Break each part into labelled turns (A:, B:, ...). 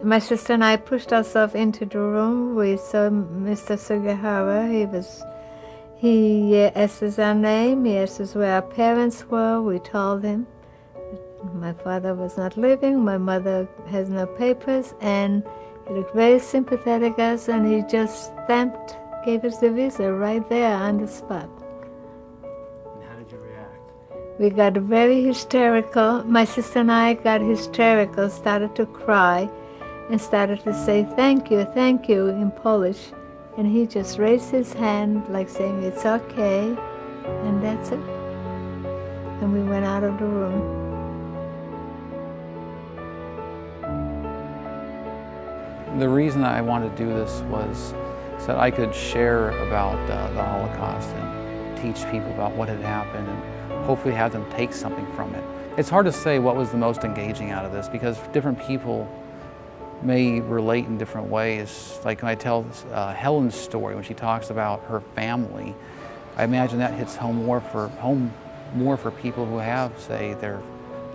A: My sister and I pushed ourselves into the room. We saw Mr. Sugihara. He asked us our name. He asked us where our parents were. We told him. My father was not living. My mother has no papers. And he looked very sympathetic us, and he just gave us the visa right there on the spot.
B: And how did you react?
A: We got very hysterical. My sister and I got hysterical, started to cry, and started to say thank you in Polish. And he just raised his hand like saying it's okay, and that's it. And we went out of the room.
B: The reason I wanted to do this was so that I could share about the Holocaust and teach people about what had happened and hopefully have them take something from it. It's hard to say what was the most engaging out of this because different people may relate in different ways. Like when I tell Helen's story, when she talks about her family, I imagine that hits home more for people who have, say, their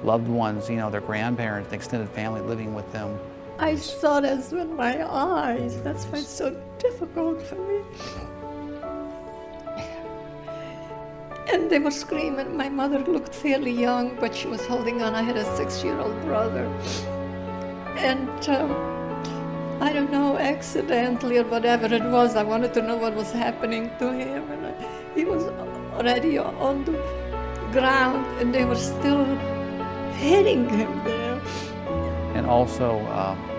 B: loved ones, their grandparents, extended family living with them.
C: I saw this with my eyes. That's why it's so difficult for me. And they were screaming. My mother looked fairly young, but she was holding on. I had a 6-year-old brother. And I don't know, accidentally or whatever it was, I wanted to know what was happening to him. And he was already on the ground, and they were still hitting him there.
B: And also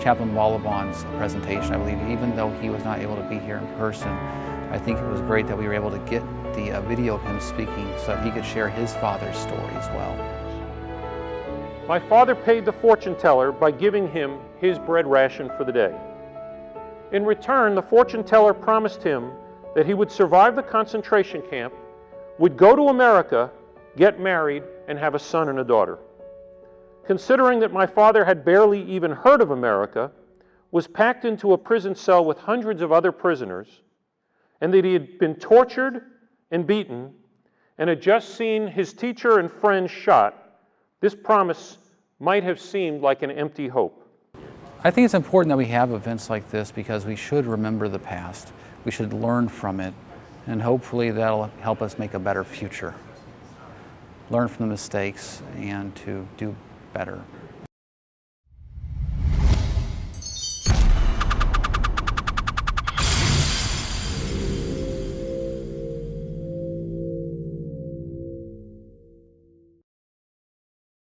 B: Chaplain Wallabon's presentation, I believe, even though he was not able to be here in person, I think it was great that we were able to get the video of him speaking so that he could share his father's story as well.
D: My father paid the fortune teller by giving him his bread ration for the day. In return, the fortune teller promised him that he would survive the concentration camp, would go to America, get married, and have a son and a daughter. Considering that my father had barely even heard of America, was packed into a prison cell with hundreds of other prisoners, and that he had been tortured and beaten, and had just seen his teacher and friends shot, this promise might have seemed like an empty hope.
B: I think it's important that we have events like this because we should remember the past. We should learn from it, and hopefully that'll help us make a better future. Learn from the mistakes and to do better.